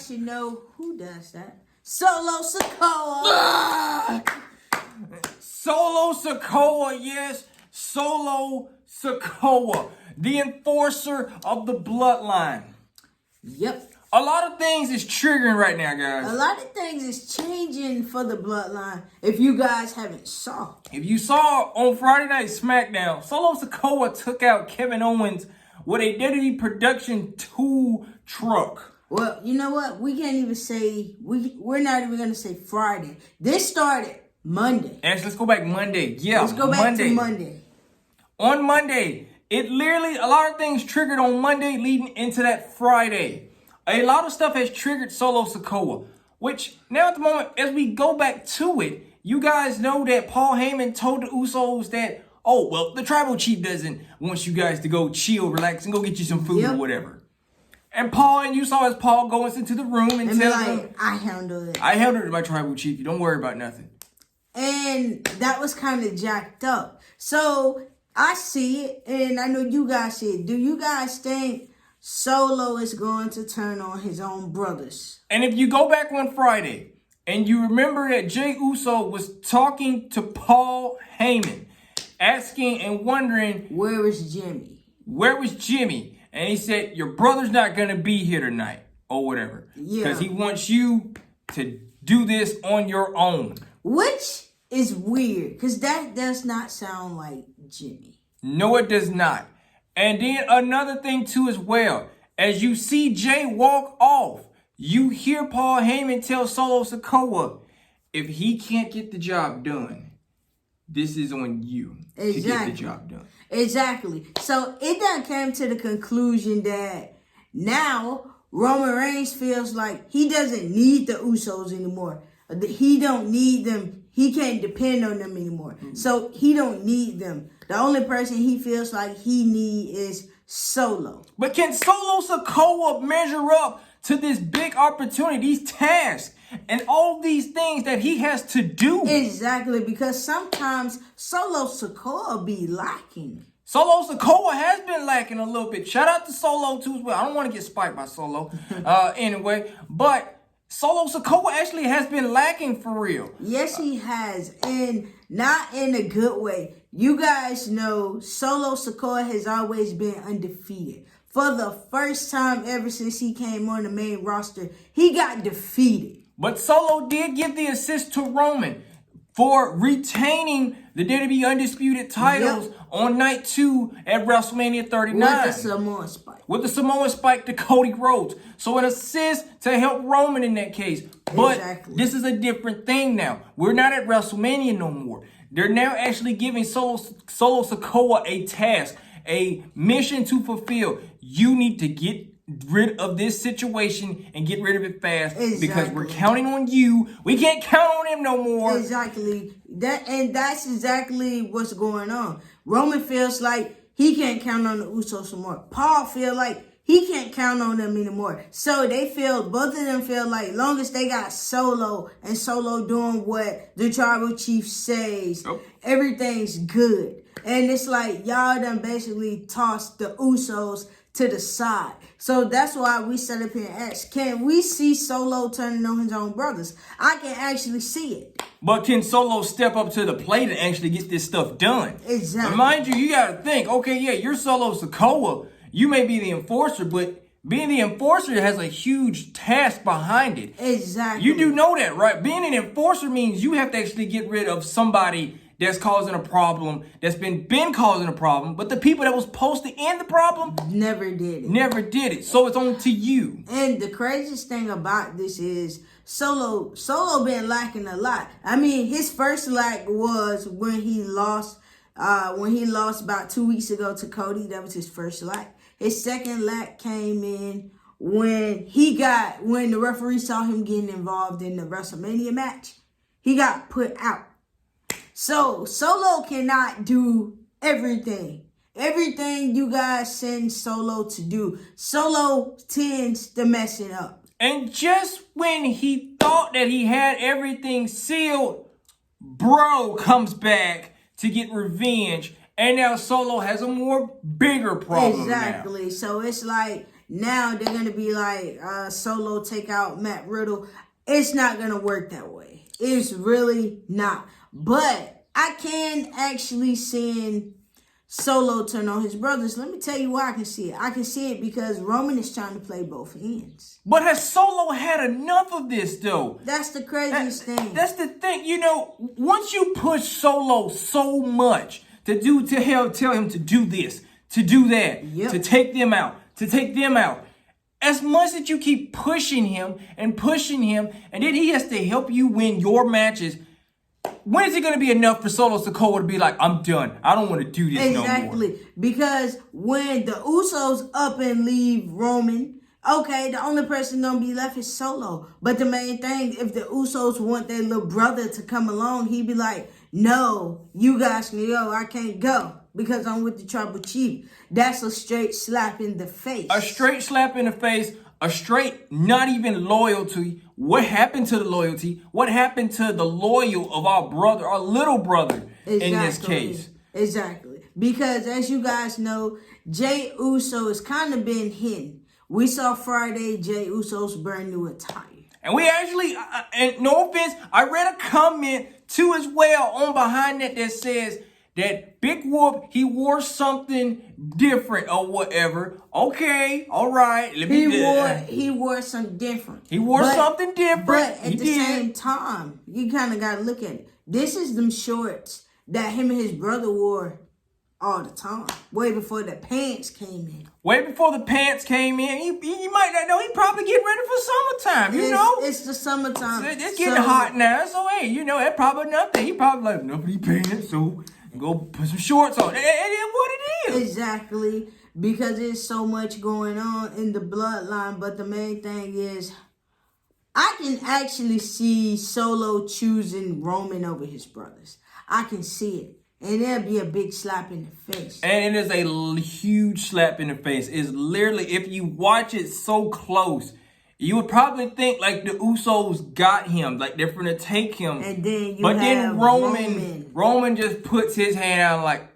guys should know who does that. Solosikoa. Solosikoa, yes. Solosikoa, the enforcer of the bloodline. Yep. A lot of things is triggering right now, guys. A lot of things is changing for the bloodline. If you guys haven't saw. If you saw on Friday Night SmackDown, Solosikoa took out Kevin Owens with a WWE Production 2 truck. Well, you know what? We can't even say, we're not even going to say Friday. This started Monday. Actually, let's go back Monday. Yeah, let's go back to Monday. On Monday, it literally, a lot of things triggered on Monday leading into that Friday. A lot of stuff has triggered Solosikoa, which now at the moment, as we go back to it, you guys know that Paul Heyman told the Usos that, oh, well, the tribal chief doesn't want you guys to go chill, relax, and go get you some food or whatever. And you saw as Paul goes into the room and tells them, I handled it. I handled it, my tribal chief. You don't worry about nothing. And that was kind of jacked up. So I see it, and I know you guys see it. Do you guys think Solo is going to turn on his own brothers? And if you go back on Friday, and you remember that Jey Uso was talking to Paul Heyman, asking and wondering, where is Jimmy? Where was Jimmy? And he said, your brother's not going to be here tonight, or whatever. Yeah. Because he wants you to do this on your own. Which is weird, because that does not sound like Jimmy. No, it does not. And then another thing, too, as well. As you see Jay walk off, you hear Paul Heyman tell Solosikoa, if he can't get the job done, this is on you to get the job done. Exactly. So it done came to the conclusion that now Roman Reigns feels like he doesn't need the Usos anymore. He don't need them. He can't depend on them anymore. So he don't need them. The only person he feels like he need is Solo. But can Solosikoa measure up to this big opportunity, these tasks, and all these things that he has to do? Exactly, because sometimes Solosikoa be lacking. Solosikoa has been lacking a little bit. Shout out to Solo too as well. I don't want to get spiked by Solo anyway, but Solosikoa actually has been lacking for real. Yes, he has, and not in a good way. You guys know Solosikoa has always been undefeated. For the first time ever since he came on the main roster, he got defeated. But Solo did give the assist to Roman for retaining the WWE Undisputed titles on night 2 at WrestleMania 39. With the Samoan Spike. With the Samoan Spike to Cody Rhodes. So an assist to help Roman in that case. But this is a different thing now. We're not at WrestleMania no more. They're now actually giving Solosikoa a task, a mission to fulfill. You need to get rid of this situation and get rid of it fast because we're counting on you. We can't count on him no more. Exactly. That's exactly what's going on. Roman feels like he can't count on the Usos anymore. Paul feels like he can't count on them anymore. So both of them feel like long as they got Solo and Solo doing what the tribal chief says, everything's good. And it's like y'all done basically tossed the Usos to the side. So that's why we set up here and ask, can we see Solo turning on his own brothers? I can actually see it. But can Solo step up to the plate and actually get this stuff done? Exactly. And mind you got to think, okay, yeah, you're Solosikoa. You may be the enforcer, but being the enforcer has a huge task behind it. Exactly. You do know that, right? Being an enforcer means you have to actually get rid of somebody that's causing a problem, that's been causing a problem, but the people that was supposed to end the problem never did it. Never did it. So it's on to you. And the craziest thing about this is Solo been lacking a lot. I mean, his first lack was when he lost about 2 weeks ago to Cody. That was his first lack. His second lack came in when the referee saw him getting involved in the WrestleMania match. He got put out. So Solo cannot do everything. Everything you guys send Solo to do, Solo tends to mess it up. And just when he thought that he had everything sealed, bro comes back to get revenge. And now Solo has a bigger problem. Exactly. Now. So it's like now they're gonna be like Solo take out Matt Riddle. It's not gonna work that way. It's really not. But I can actually send Solo turn on his brothers. Let me tell you why I can see it. I can see it because Roman is trying to play both ends. But has Solo had enough of this, though? That's the craziest thing. That's the thing. You know, once you push Solo so much tell him to do this, to do that, to take them out, as much as you keep pushing him, and then he has to help you win your matches, when is it going to be enough for Solo Sikoa to be like, I'm done. I don't want to do this no more? Exactly. Because when the Usos up and leave Roman, okay, the only person going to be left is Solo. But the main thing, if the Usos want their little brother to come along, he'd be like, no, you guys can go. I can't go because I'm with the tribal chief. That's a straight slap in the face. A straight slap in the face. A straight not even loyalty. What happened to the loyalty? What happened to the loyal of our brother, our little brother, in this case? Exactly. Because as you guys know, Jey Uso has kind of been hidden. We saw Friday Jey Uso's brand new attire. And we actually, and no offense, I read a comment too as well on behind that says that Big Whoop, he wore something different or whatever. Okay, all right. He wore something different. He wore something different. But at the same time, you kind of got to look at it. This is them shorts that him and his brother wore all the time. Way before the pants came in. Way before the pants came in. You might not know. He probably getting ready for summertime, you know? It's the summertime. It's getting hot now. So, hey, you know, that's probably nothing. He probably like, enough of these pants, so go put some shorts on. It is what it is. Exactly. Because there's so much going on in the bloodline. But the main thing is, I can actually see Solo choosing Roman over his brothers. I can see it. And there'll be a big slap in the face. And it is a huge slap in the face. It's literally, if you watch it so close, you would probably think like the Usos got him, like they're gonna take him. And then then Roman just puts his hand out like,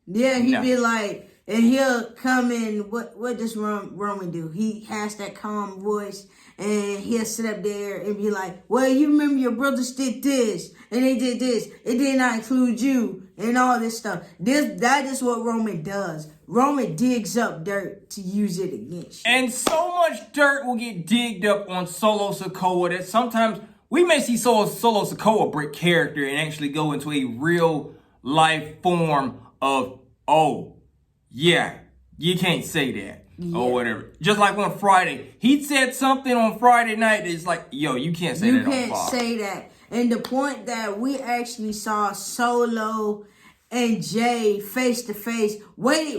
Yeah, he'd be like, and he'll come in. What does Roman do? He has that calm voice, and he'll sit up there and be like, well, you remember your brothers did this, and they did this. It did not include you, and all this stuff. That is what Roman does. Roman digs up dirt to use it against you. And so much dirt will get digged up on Solo Sikoa that sometimes we may see Solo Sikoa break character and actually go into a real life form of, oh, yeah, you can't say that. Yeah. Or whatever. Just like on Friday. He said something on Friday night that's like, yo, you can't say that on Fox. You can't say that. And the point that we actually saw Solo and Jey face to face, way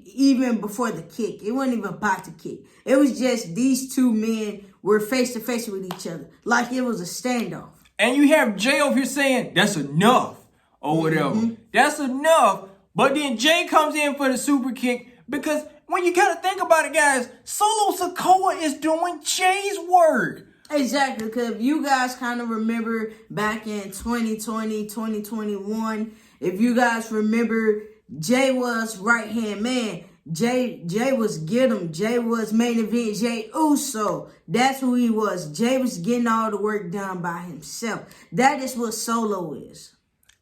even before the kick. It wasn't even about the kick. It was just these two men were face to face with each other. Like it was a standoff. And you have Jey over here saying, that's enough. Or whatever. Mm-hmm. That's enough. But then Jey comes in for the super kick because when you gotta think about it, guys, Solo Sikoa is doing Jey's work. Exactly, because if you guys kind of remember back in 2020, 2021, if you guys remember, Jey was right-hand man. Jey was get him. Jey was main event. Jey Uso. That's who he was. Jey was getting all the work done by himself. That is what Solo is.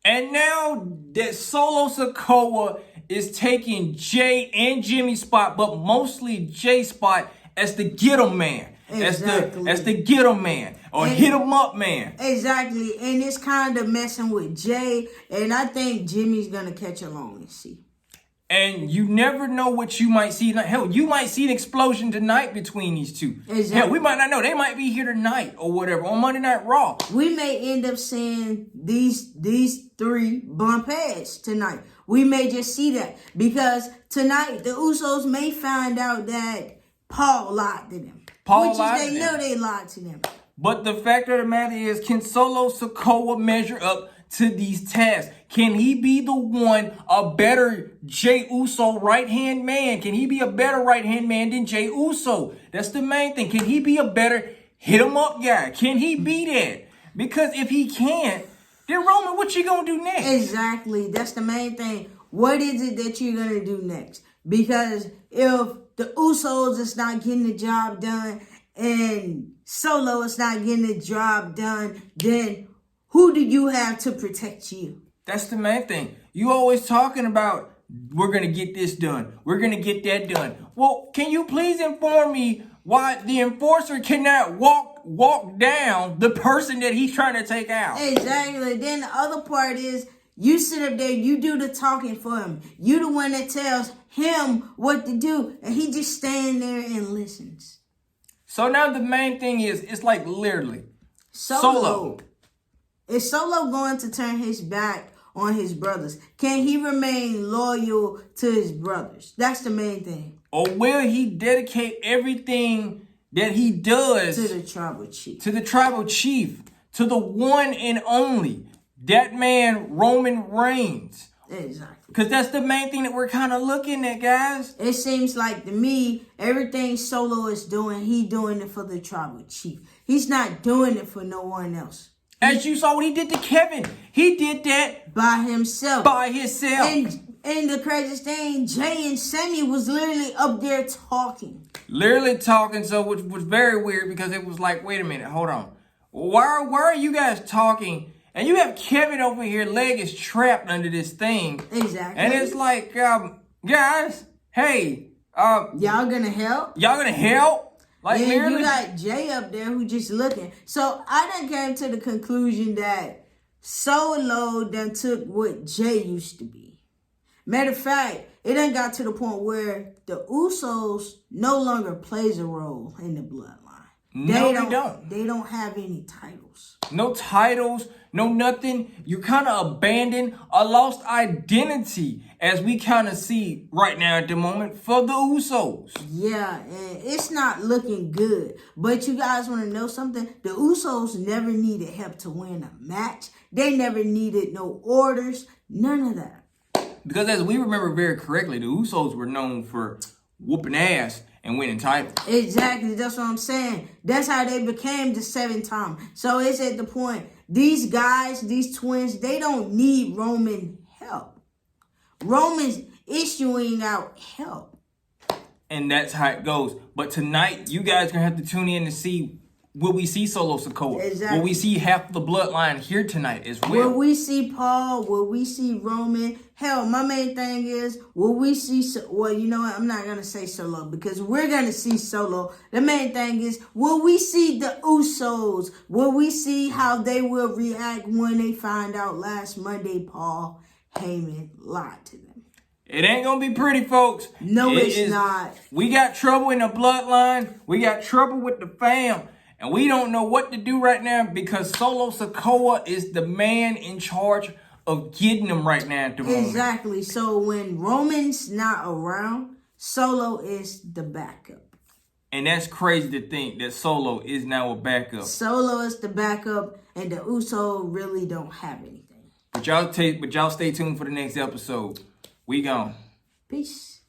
And now that Solo Sikoa is taking Jey and Jimmy's spot, but mostly Jey's spot as the get-em man. Exactly. As the get-em man or hit-em-up man. Exactly. And it's kind of messing with Jey. And I think Jimmy's going to catch along and see. And you never know what you might see. Hell, you might see an explosion tonight between these two. Exactly. Hell, we might not know. They might be here tonight or whatever on Monday Night Raw. We may end up seeing these three bump heads tonight. We may just see that. Because tonight, the Usos may find out that Paul lied to them. They know they lied to them. But the fact of the matter is, can Solo Sikoa measure up to these tasks? Can he be the one, a better Jey Uso right-hand man? Can he be a better right-hand man than Jey Uso? That's the main thing. Can he be a better hit-em-up guy? Can he be that? Because if he can't, then Roman, what you gonna do next? Exactly. That's the main thing. What is it that you're gonna do next? Because if the Usos is not getting the job done and Solo is not getting the job done, then who do you have to protect you? That's the main thing. You always talking about, we're going to get this done. We're going to get that done. Well, can you please inform me why the enforcer cannot walk down the person that he's trying to take out? Exactly. Then the other part is, you sit up there, you do the talking for him. You the one that tells him what to do, and he just stand there and listens. So now the main thing is, it's like literally, Solo. Is Solo going to turn his back on his brothers? Can he remain loyal to his brothers? That's the main thing. Or will he dedicate everything that he does to the tribal chief? To the tribal chief, to the one and only, that man, Romanreigns. Exactly. Because that's the main thing that we're kind of looking at, guys. It seems like to me, everything Solo is doing, he doing it for the tribal chief. He's not doing it for no one else. As you saw what he did to Kevin. He did that by himself. And the craziest thing, Jay and Sammy was literally up there talking. Literally talking, so which was very weird because it was like, wait a minute, hold on. Why are you guys talking? And you have Kevin over here, leg is trapped under this thing. Exactly. And it's like, guys, hey. Y'all gonna help? Y'all gonna help? Like, and literally? You got Jay up there who just looking. So I done came to the conclusion that Solo done took what Jay used to be. Matter of fact, it done got to the point where the Usos no longer plays a role in the bloodline. No, they don't. They don't have any titles. No titles, no nothing. You kind of abandoned a lost identity, as we kind of see right now at the moment for the Usos. Yeah, and it's not looking good. But you guys want to know something? The Usos never needed help to win a match. They never needed no orders. None of that. Because as we remember very correctly, the Usos were known for whooping ass and winning titles. Exactly. That's what I'm saying. That's how they became the 7th time. So it's at the point, these guys, these twins, they don't need Roman help. Roman's issuing out help. And that's how it goes. But tonight, you guys are going to have to tune in to see, will we see Solosikoa? Exactly. Will we see half the bloodline here tonight as well? Will we see Paul? Will we see Roman? Hell, my main thing is, will we see... Well, you know what? I'm not going to say Solo because we're going to see Solo. The main thing is, will we see the Usos? Will we see how they will react when they find out last Monday Paul Heyman lied to them? It ain't going to be pretty, folks. No, it's not. We got trouble in the bloodline. We got trouble with the fam. And we don't know what to do right now because Solosikoa is the man in charge of getting them right now at the moment. Exactly. So when Roman's not around, Solo is the backup. And that's crazy to think that Solo is now a backup. Solo is the backup, and the Uso really don't have anything. But y'all stay tuned for the next episode. We gone. Peace.